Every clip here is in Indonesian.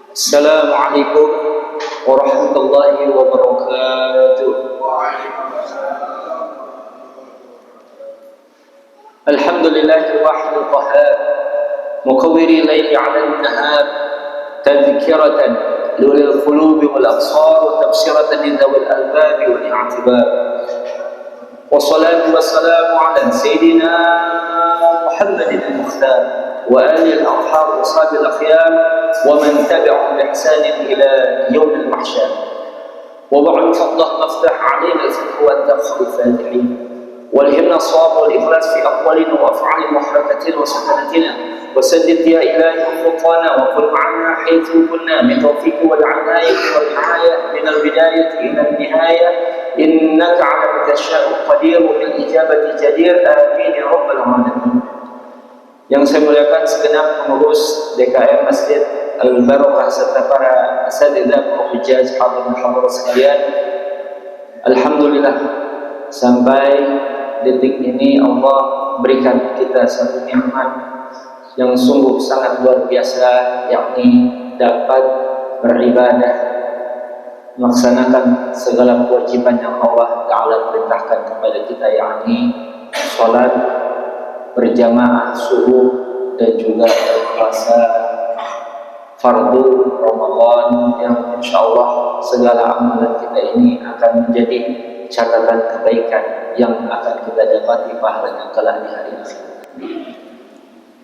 Assalamualaikum warahmatullahi wabarakatuh. Alhamdulillahil wahidil qahhar muqawwiril laili 'alal nahar tadhkiratan lil qulubi wal absar wa tabsiratan lidzawil albabi wal i'tibar. Wassalatu wassalamu 'ala sayyidina Muhammadin al-Mukhtar wa alihi al-athhar wa sahbihi al-akhyar wa man tabi'ahum bi ihsanin ila yaum al-mahsyar. Wa ba'du fadlah maftah 'alaina al-fiqh wa ad-darsu al-fatihin والهمنا الصواب والإخلاص في أقوالنا وأفعالنا وحركاتنا وسكناتنا وسدد يا إلهي خطانا وكن معنا حيث كنا بتوفيق والعناية والرعاية من البداية إلى النهاية إنك على ما تشاء قدير وبالإجابة جدير آمين يا رب العالمين. Yang saya muliakan segenap pengurus DKM Masjid Al-Barokah serta para asatidzah penghujjah hadirin hadirat sekalian. Alhamdulillah sampai detik ini Allah berikan kita satu nikmat yang sungguh sangat luar biasa, yakni dapat beribadah, melaksanakan segala kewajiban yang Allah Ta'ala perintahkan kepada kita, yakni sholat berjamaah subuh dan juga puasa fardu Ramadan, yang insyaallah segala amalan kita ini akan menjadi catatan kebaikan yang akan kita dapati pahalanya kelak di hari akhir.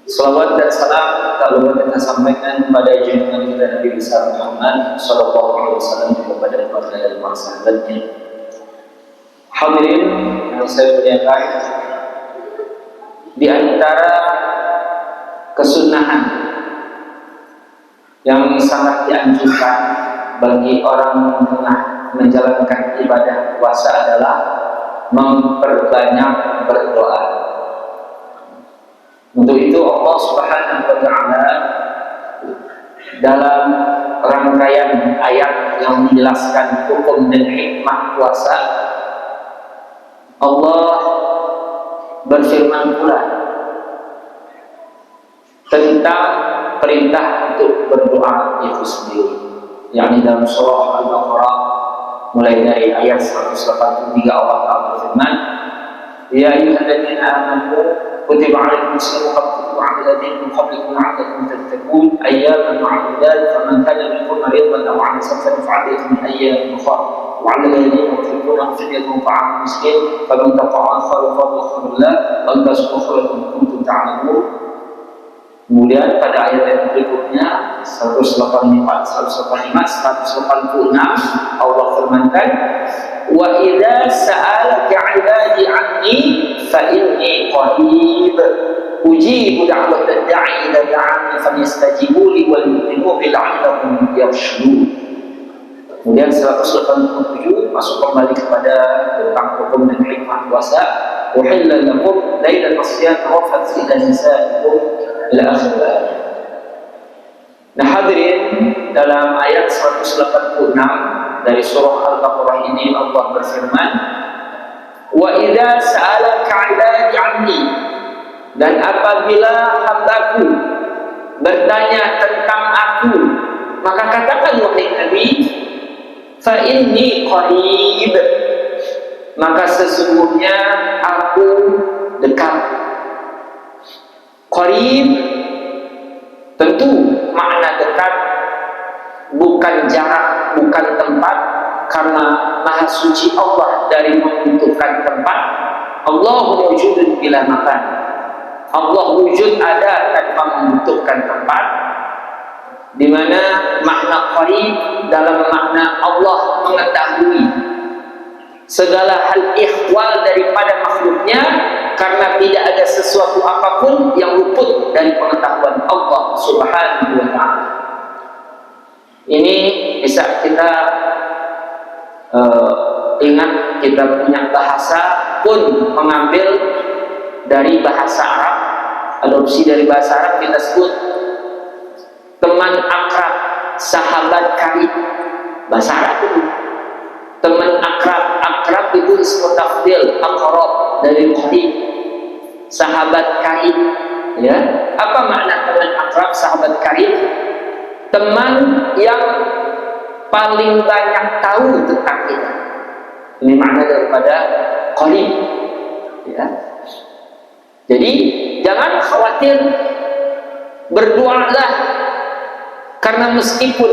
Salawat dan salam kalau kita sampaikan kepada junjungan kita Nabi besar Muhammad sallallahu alaihi wasallam kepada para sahabatnya. Hadirin yang saya muliakan, di antara kesunahan yang sangat dianjurkan bagi orang tengah menjalankan ibadah puasa adalah memperbanyak berdoa. Untuk itu Allah Subhanahu wa Ta'ala dalam rangkaian ayat yang menjelaskan hukum dan hikmah puasa, Allah berfirman pula tentang perintah untuk berdoa itu sendiri, yakni dalam surah Al-Baqarah mulai dari ayat 183 Allah Ta'ala berfirman, ya ayyuhalladzina amanu kutiba 'alaikumus shayamu kama kutiba 'alal ladzina min qablikum la'allakum tattaqun ayyaman ma'dudat faman kana minkum maridan aw 'ala safarin fa'iddatun min ayyamin ukhra wa 'alal ladzina yutiqunahu fidyatun ta'amu miskin faman tatawwa'a khairan fa huwa khairun lahu wa an tashkuru in kuntum ta'lamun. Kemudian pada ayat yang berikutnya 184, 185, 186 Allah firmankan, wa idza sa'alaka 'ibadi 'anni fa inni qarib ujibu da'watad da'i idza da'ani falyastajibu li wal yu'minu bi la'allahum yarshudun. Kemudian 187 masuk kembali kepada tentang hukum dan hikmah puasa, uhilla lakum lailatas siyam rafathu ila nisaikum ila akhir ayat. Nah hadirin, dalam ayat 186 dari surah Al-Baqarah ini Allah berfirman, wa idza sa'alaka 'ibadi 'anni, dan apabila hambaku bertanya tentang aku, maka katakan wahai Nabi, fa inni qarib, maka sesungguhnya aku dekat. Qarib tentu makna dekat bukan jarak, bukan tempat, karena Maha Suci Allah dari membutuhkan tempat. Allah wujudun bila makan, Allah wujud ada tanpa membutuhkan tempat, di mana makna qarib dalam makna Allah mengetahui segala hal ihwal daripada makhluknya, karena tidak ada sesuatu apapun yang luput dari pengetahuan Allah Subhanahu wa Ta'ala. Ini bisa kita ingat, kita punya bahasa pun mengambil dari bahasa Arab, adopsi dari bahasa Arab, kita sebut teman akrab, sahabat karib, bahasa Arab itu. Teman akrab, akrab itu ismu tafdil, akrab dari qarib. sahabat karib. Ya, apa makna teman akrab, sahabat karib? Teman yang paling banyak tahu tentang kita. Ini makna daripada qarib. Ya. Jadi jangan khawatir, berdoalah, karena meskipun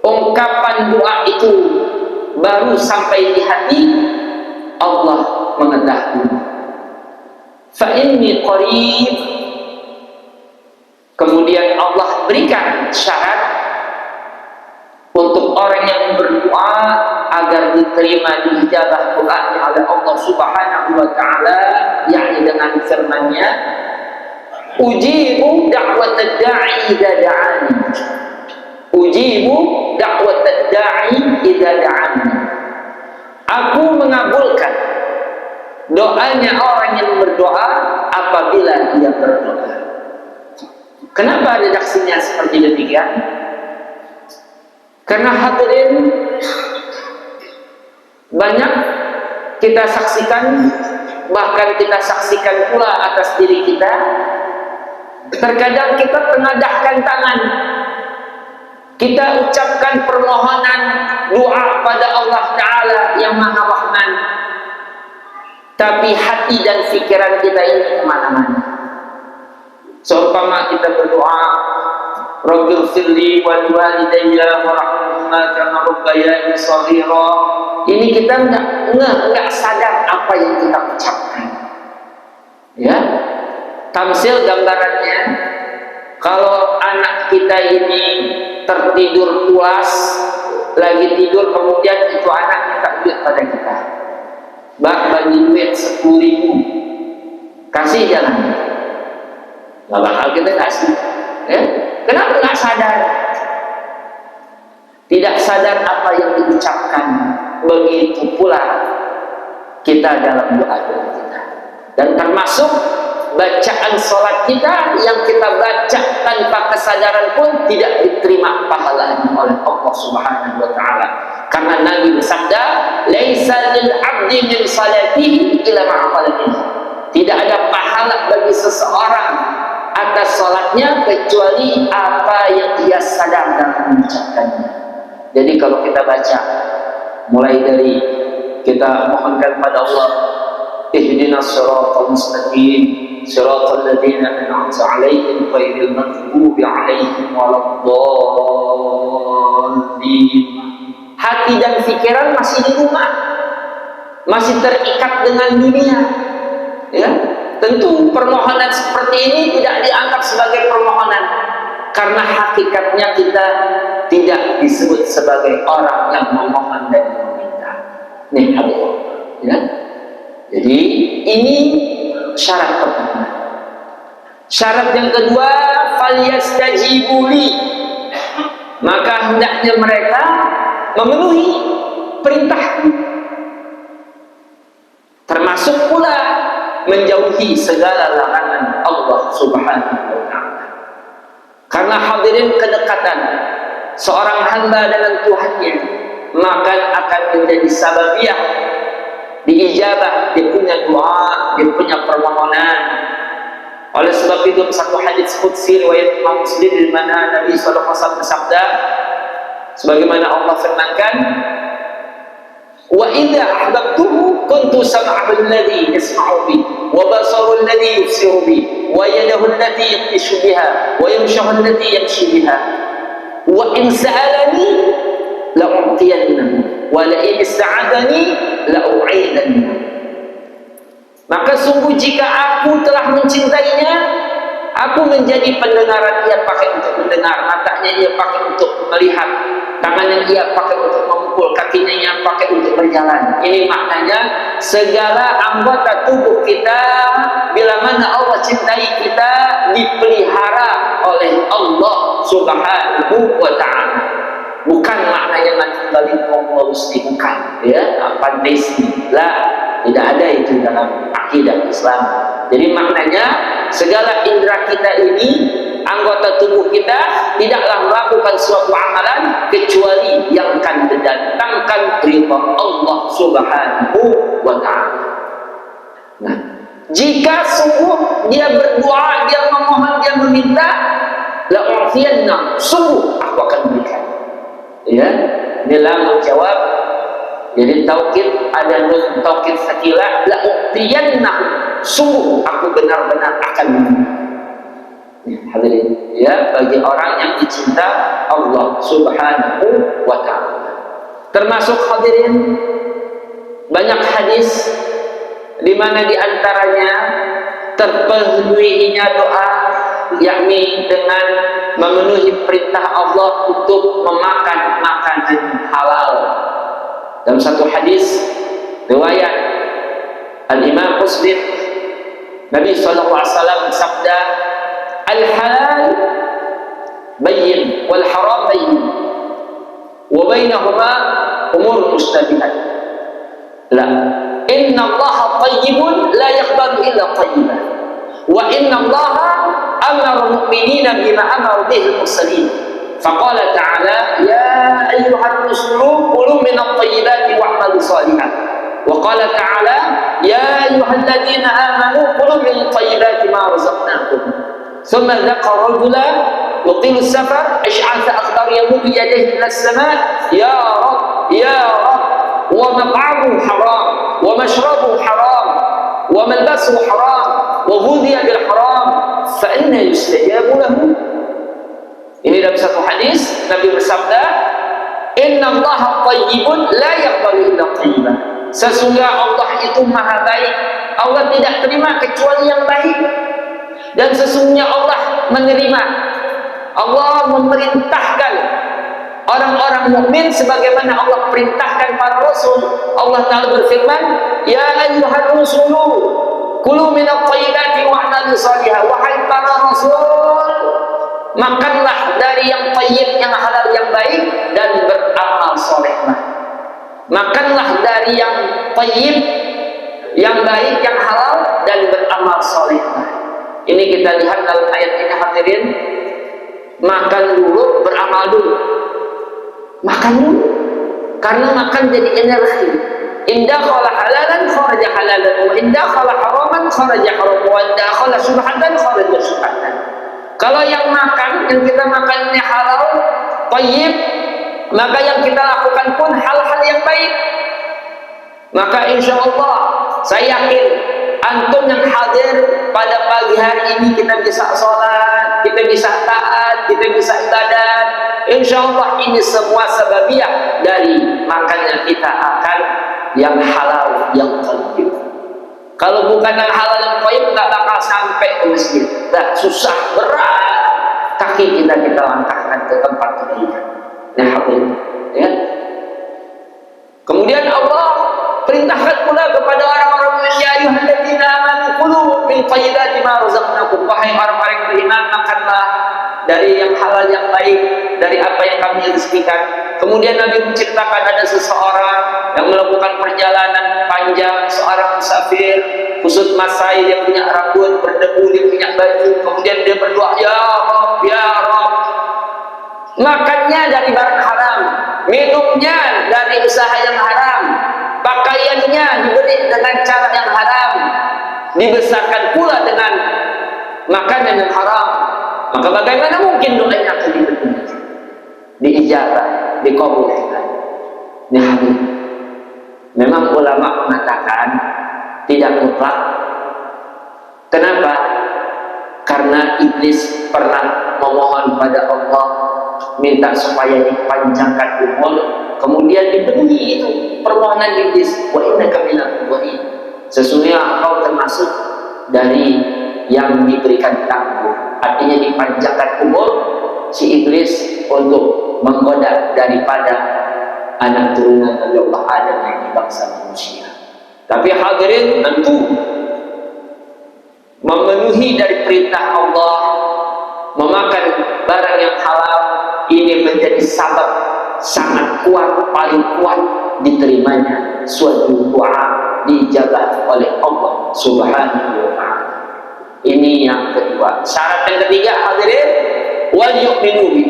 ungkapan doa itu baru sampai di hati, Allah mengetahui. Fa inni qarib. Kemudian Allah berikan syarat untuk orang yang berdoa agar diterima, diijabah doanya oleh Allah Subhanahu wa taala, yakni dengan firman-Nya, ujibu da'watad da'i idza da'ani. Ujibu da'watad da'i idza da'ani. Aku mengabulkan doanya orang yang berdoa apabila dia berdoa. Kenapa redaksinya seperti demikian? Karena hadirin, banyak kita saksikan, bahkan kita saksikan pula atas diri kita, terkadang kita tengadahkan tangan, kita ucapkan permohonan doa pada Allah Ta'ala yang Maha Rahman, tapi hati dan pikiran kita ini kemana-mana. Seumpama kita berdoa, Rabbighfirli wa liwalidayya warhamhuma kama rabbayani shaghira. Ini kita enggak sadar apa yang kita ucapkan. Ya. Tamsil gambarannya, kalau anak kita ini tertidur pulas, lagi tidur, kemudian itu anak minta duit pada kita. Bagi duit 10.000. Kasih jangan. Gak bakal kita kasih. Ya? Kenapa nggak sadar? Tidak sadar apa yang diucapkan. Begitu pula kita dalam doa-doa kita. Dan termasuk bacaan sholat kita yang kita baca tanpa kesadaran pun tidak diterima pahalanya oleh Allah Subhanahu wa taala. Karena Nabi bersabda, "Laisa lil 'abdi min salatihi illa ma qala." Tidak ada pahala bagi seseorang atas sholatnya kecuali apa yang dia sadar dalam mengucapkannya. Jadi kalau kita baca, mulai dari kita mohonkan pada Allah, ihdinas siratal mustaqim, siratal ladzina an'amta 'alaihim ghairil maghdubi 'alaihim waladdallin. Hati dan pikiran masih di rumah, masih terikat dengan dunia. Ya, tentu permohonan seperti ini tidak dianggap sebagai permohonan, karena hakikatnya kita tidak disebut sebagai orang yang memohon dan meminta. Nih, ya. Jadi ini syarat pertama. Syarat yang kedua, falyastajibu li. Maka hendaknya mereka memenuhi perintahku. Termasuk pula menjauhi segala larangan Allah Subhanahu wa taala. Karena hadirin, kedekatan seorang hamba dengan Tuhannya maka akan menjadi sababiah diijabah dia punya doa, dia punya permohonan. Oleh sebab itu satu hadis qudsi riwayat Imam Muslim di mana Nabi sallallahu alaihi wasallam bersabda, sebagaimana Allah firmankan, wa idza ahbabtuhu kuntu sam'ahu alladhi yasma'u bi wa basaru alladhi yubsiru bi wa yadahu allati yabtishu biha wa yamshahu allati yamshi biha wa in sa'alani la u'tiyannahu wa la in ista'adani la u'idannahu. Maka sungguh jika aku telah mencintainya, aku menjadi pendengaran ia pakai untuk mendengar, matanya ia pakai untuk melihat, tangannya ia pakai untuk memukul, kakinya ia pakai untuk berjalan. Ini maknanya segala anggota tubuh kita bila mana Allah cintai kita dipelihara oleh Allah Subhanahu wa taala. Bukan maknanya nanti balik Allah bukan, ya, pandai lah. Tidak ada itu dalam akidah Islam. Jadi maknanya segala indera kita ini, anggota tubuh kita, tidaklah melakukan suatu amalan kecuali yang akan mendatangkan ridha Allah Subhanahu wa taala. Nah, Jika sungguh dia berdoa, dia memohon, dia meminta, la u'tiyanna, sungguh aku akan berikan. Ya, ini lam jawab. Jadi taukid, ada nun taukid sakilah, la u'tiyanna, sungguh aku benar-benar akan berikan. Hadirin, ya, bagi orang yang dicinta Allah Subhanahu wa ta'ala. Termasuk hadirin banyak hadis di mana diantaranya terpenuhinya doa, yakni dengan memenuhi perintah Allah untuk memakan makanan halal. Dalam satu hadis riwayat Al-Imam Muslim, Nabi SAW bersabda, al-halal bayyin wal haram bayyin wa bainahuma umur mustabihat. La, inna Allah tayyibun la yaqbalu illa tayyiban wa inna Allah amara al-mu'minina bima amara bihi al-mursalin. Faqala ta'ala ya ayyuhan rusulu kulu min at-tayyibati wa'malu salihan. Wa qala ta'ala ya ayyuhalladzina amanu kulu min at-tayyibati ma razaqnakum. Thumma dzakara rajulan yuqimu as-safar ash'atha akhdar yamuddu yadayhi ila as-sama' ya rab ya rab wa mat'amuhu haram wa mashrabuhu haram wa malbasuhu haram wa ghudhiya bil haram fa anna yustajabu lahu. Ini dalam satu hadis Nabi bersabda, inna Allah tayyibun la yaqbalu illa tayyiban. Sesungguhnya Allah itu maha baik, Allah tidak terima kecuali yang baik. Dan sesungguhnya Allah menerima, Allah memerintahkan orang-orang mukmin sebagaimana Allah perintahkan para rasul. Allah Ta'ala berfirman, ya ayyuhan rusulu kulu minat thayyibati wa'malu salihah. Wahai para rasul, makanlah dari yang thayyib, yang halal, yang baik, dan beramal solehlah. Makanlah dari yang thayyib, yang baik, yang halal, dan beramal solehlah. Ini kita lihat dalam ayat ini hadirin, makan dulu, beramal dulu. Makan dulu, karena makan jadi energi. Indah khala halalan kharaja halalan, wa indah khala haraman kharaja haram, wa indah khala subhatan kharaja subhatan. Kalau yang makan, yang kita makan ini halal, thayyib, maka yang kita lakukan pun hal-hal yang baik. Maka insya Allah saya yakin antum yang hadir pada pagi hari ini, kita bisa sholat, kita bisa taat, kita bisa ibadat. Insya Allah ini semua sababiah dari makannya kita akan yang halal, yang thayyib. Kalau bukan yang halal, yang thayyib, nggak bakal sampai ke masjid. Dah susah, berat kaki kita langkahkan ke tempat kebaikan. Nah, hadirin, ya. Kemudian Allah perintahkan pula kepada orang-orang ya ayyuhalladzina amanu kulu min thayyibati ma razaqnakum. Wahai orang-orang yang beriman, makanlah dari yang halal, yang baik, dari apa yang kami rezekikan. Kemudian Nabi menceritakan ada seseorang yang melakukan perjalanan panjang, seorang musafir, kusut masai, dia punya rambut berdebu, dia punya baju, kemudian dia berdoa, ya Rabb, ya Rabb. Makannya dari barang haram, minumnya dari usaha yang haram, pakaiannya diberi dengan cara yang haram, dibesarkan pula dengan makanan yang haram. Maka bagaimana mungkin doanya akan diterima, diijabah, dikabulkan? Nah, memang ulama mengatakan tidak mutlak. Kenapa? Karena iblis pernah memohon pada Allah minta supaya dipanjangkan umur, kemudian dipenuhi itu permohonan iblis. Wa innaka minal mu'minin, sesungguhnya engkau termasuk dari yang diberikan tangguh, artinya dipanjangkan umur si iblis untuk menggoda daripada anak turunan Nabi Allah Adam yang di bangsa manusia. Tapi hadirin, tentu memenuhi dari perintah Allah, memakan barang yang halal, ini menjadi sabab sangat kuat, paling kuat diterimanya suatu doa, dijabah oleh Allah Subhanahu wa ta'ala. Ini yang kedua. Syarat yang ketiga hadirin, wal yu'minu bi,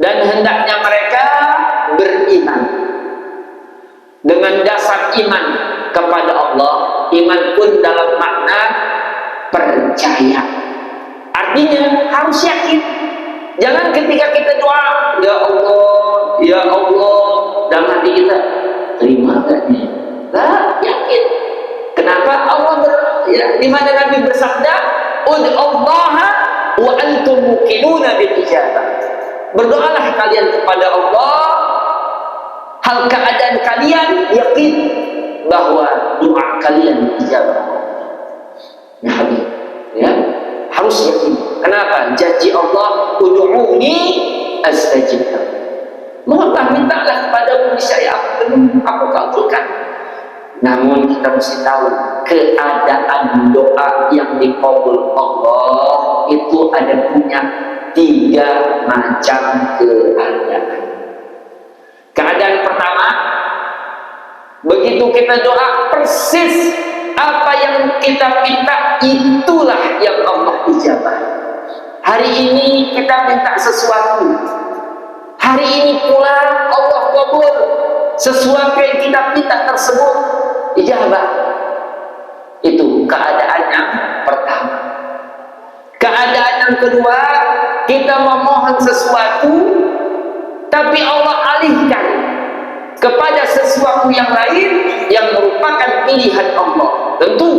dan hendaknya mereka beriman dengan dasar iman kepada Allah, iman pun dalam makna percaya. Artinya harus yakin. Jangan ketika kita doa, ya Allah, ya Allah, dalam hati kita, terima gak nih? Lah, yakin. Kenapa Allah di mana Nabi bersabda, "Ud'ullaha wa antum muqinuna bil ijabah." Berdoalah kalian kepada Allah, hal keadaan kalian yakin bahwa doa kalian dijawab. Ya, ya, harus yakin. Kenapa? Janji Allah, "Ud'uuni astajib lakum." Mohonlah, mintalah kepadamu, niscaya aku kabulkan. Namun kita mesti tahu keadaan doa yang dikabul Allah itu ada punya 3 macam keadaan. Keadaan pertama, begitu kita doa persis apa yang kita minta, itulah yang Allah ijabah. Hari ini kita minta sesuatu, hari ini pula Allah kabul sesuatu yang kita minta tersebut, ijabah. Itu keadaan yang pertama. Keadaan yang kedua, kita memohon sesuatu tapi Allah alihkan kepada sesuatu yang lain yang merupakan pilihan Allah. Tentu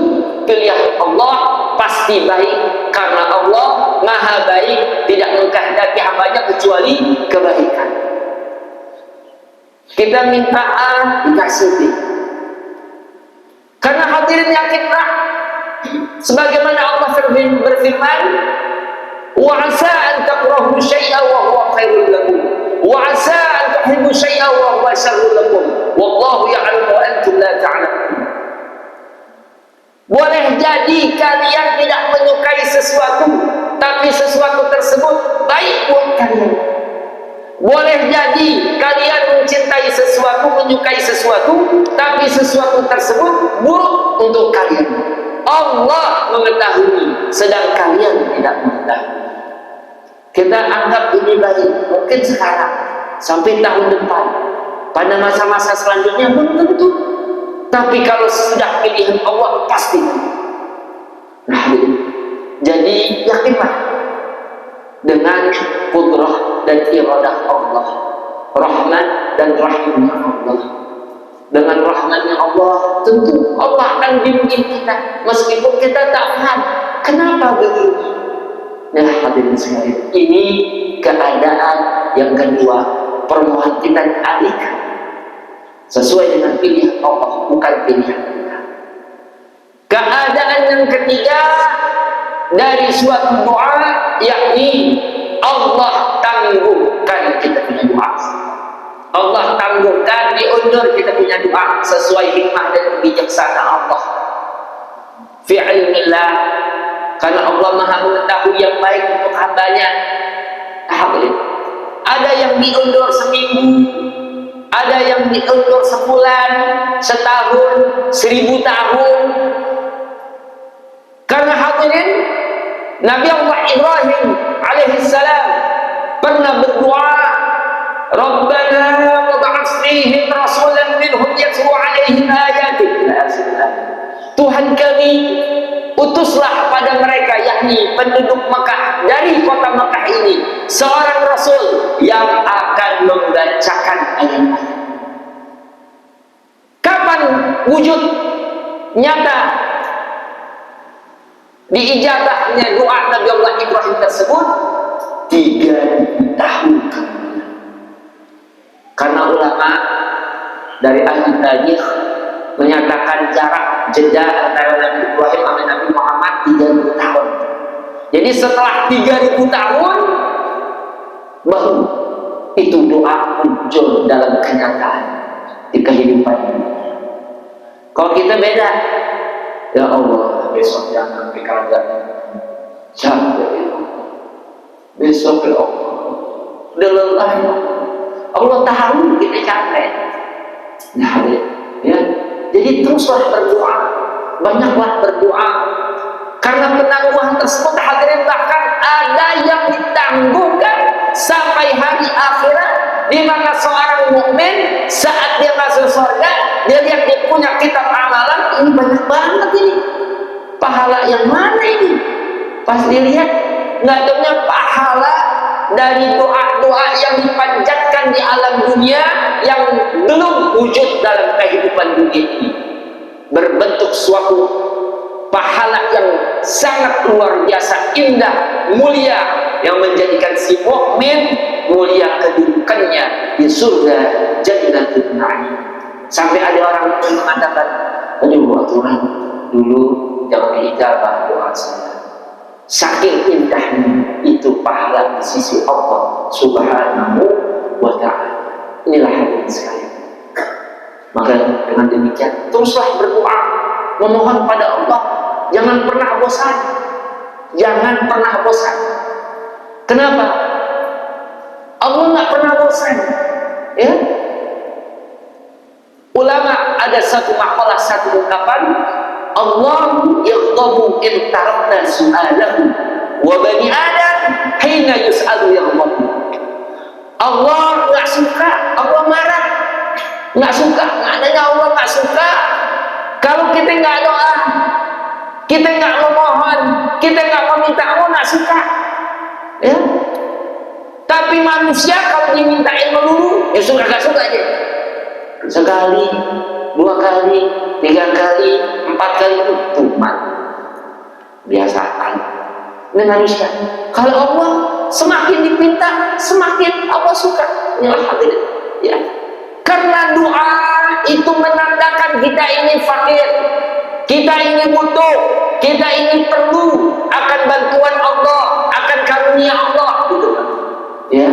pilihan Allah pasti baik, karena Allah Maha baik, tidak mengkehendaki hambanya kecuali kebaikan. Kita minta A, dikasih B. Karena hadirin yakinlah, sebagaimana Allah berfirman, "Wa 'asa an takrahu syai'an wa huwa khairul lakum, wa 'asa an tuhibbu syai'an wa huwa syarrul lakum, wallahu ya'lamu wa antum la ta'lamun." Boleh jadi kalian tidak menyukai sesuatu, tapi sesuatu tersebut baik buat kalian. Boleh jadi kalian mencintai sesuatu, menyukai sesuatu, tapi sesuatu tersebut buruk untuk kalian. Allah mengetahui, sedang kalian tidak mengetahui. Kita anggap ini baik, mungkin sekarang, sampai tahun depan, pada masa-masa selanjutnya belum tentu. Tapi kalau sudah pilihan Allah, pasti. Nah, jadi yakinlah dengan kudrah dan iradah Allah, rahmat dan rahimnya Allah. Dengan rahmatnya Allah, tentu Allah akan bimbing kita, meskipun kita tak paham kenapa begini. Nah, hadirin sekalian, ini keadaan yang kedua, permohonan kita dialihkan sesuai dengan pilihan Allah, bukan pilihan kita. Keadaan yang ketiga dari suatu doa, yakni Allah tangguhkan kita punya doa. Allah tangguhkan, diundur kita punya doa sesuai hikmah dan kebijaksanaan Allah. Fi ilmillah, karena Allah Maha mengetahui yang baik untuk hambanya. Ada yang diundur seminggu, ada yang diundur sebulan, setahun, 1000 tahun. Karena hadirin, Nabi Allah Ibrahim alaihissalam pernah berdoa, "Rabbana wab'ats fihim rasulan minhum yatlu 'alaihim ayatik." Tuhan kami, utuslah pada mereka, yakni penduduk Mekah, dari kota Mekah ini, seorang rasul yang akan membacakan ayat-ayat. Kapan wujud nyata diijabahnya doa Nabi Allah Ibrahim tersebut? 3000 tahun kemudian. Karena ulama dari ahli tarikh menyatakan jarak jeda antara Nabi Ibrahim dan Nabi Muhammad 3000 tahun. Jadi setelah 3000 tahun baru itu doa muncul dalam kenyataan di kehidupan ini. Kalau kita beda, ya Allah, besok jangan kerajaan capek ya Allah. Besok ya Allah, udah lelah ya Allah. Allah tahu kita capek. Nah, ya, jadi teruslah berdoa, banyaklah berdoa. Karena penangguhan tersebut, hadirin, bahkan ada yang ditangguhkan sampai hari akhirat di mana seorang mukmin saat dia masuk surga, dia lihat dia punya kitab amalan, ini banyak banget ini. Pahala yang mana ini? Pas dilihat, nggak adanya pahala dari doa-doa yang dipanjatkan di alam dunia yang belum wujud dalam kehidupan dunia ini, berbentuk suatu pahala yang sangat luar biasa indah, mulia, yang menjadikan si mukmin mulia kedudukannya di surga Jannatul Na'im. Sampai ada orang yang mengatakan, aduh aturan dulu jangan diijabah doa saya. Saking indahnya itu pahala di sisi Allah Subhanahu wa ta'ala. Inilah hadirin sekalian. Maka dengan demikian teruslah berdoa, memohon pada Allah. Jangan pernah bosan. Jangan pernah bosan. Kenapa? Allah nggak pernah bosan. Ya. Ulama ada satu makalah, satu ungkapan, Allah yaghdabu in tarakna su'alahu wa bani adam hina yus'alu yaghdabu. Allah nggak suka, Allah marah. Nggak suka, nggak adanya Allah nggak suka kalau kita nggak doa, kita nggak memohon, kita nggak meminta, Allah nggak suka. Ya. Tapi manusia kalau dimintain melulu, ya suka nggak suka aja. Sekali, 2 kali, 3 kali, 4 kali itu tuman. Biasaan. Ini manusia. Kalau Allah semakin dipinta, semakin Allah suka. Inilah hadirin. Ya. Karena doa itu menandakan kita ini fakir, kita ini butuh, kita ini perlu akan bantuan Allah, akan karunia Allah, gitu kan? Ya.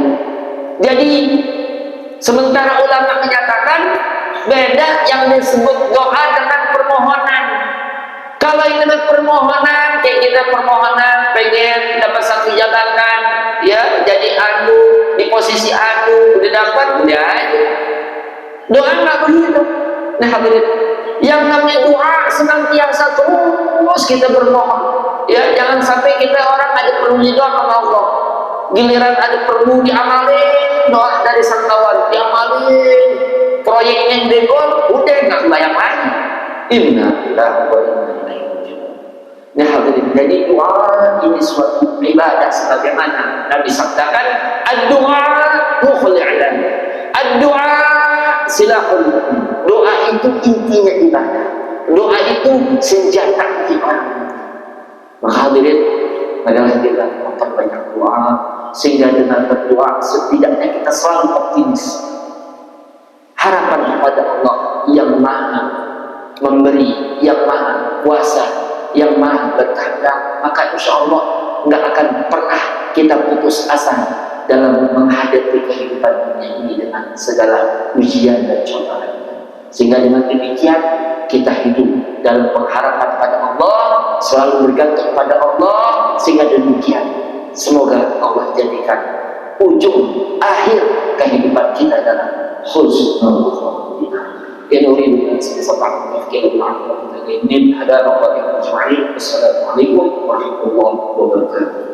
Jadi sementara ulama menyatakan beda yang disebut doa dengan permohonan. Kalau ini dengan permohonan, kayak kita permohonan pengen dapat satu jabatan, ya, jadi anu di posisi anu, udah dapat, udah aja. Doa nggak begitu. Nah hadirin, yang namanya doa senantiasa terus kita bermohon. Ya, jangan sampai kita orang ada perlu doa sama Allah, giliran ada perlu diamalin doa dari sang kawan, diamalin proyeknya degol, udah nggak bayang lagi. Inna lillahi wa inna ilaihi raji'un. Nah hadirin, jadi doa ini suatu ibadah sebagaimana Nabi sabdakan, ad-du'a mukhli'an, ad-du'a silahul mu'min. Doa itu intinya ibadah. Doa itu senjata ibadah. Maka hadirin, adalah kita memperbanyak doa, sehingga dengan berdoa setidaknya kita selalu optimis. Harapan kepada Allah yang maha memberi, yang maha kuasa, yang maha berkehendak, maka insya Allah nggak akan pernah kita putus asa dalam menghadapi kehidupan dunia ini dengan segala ujian dan cobaan. Sehingga dengan demikian kita hidup dalam pengharapan pada Allah, selalu bergantung pada Allah, sehingga demikian semoga Allah jadikan ujung akhir kehidupan kita dalam husnul khotimah. In uridu an asbiqakum tafkiran ma'akum min hadana wa ajma'in. Wassalamualaikum warahmatullahi wabarakatuh.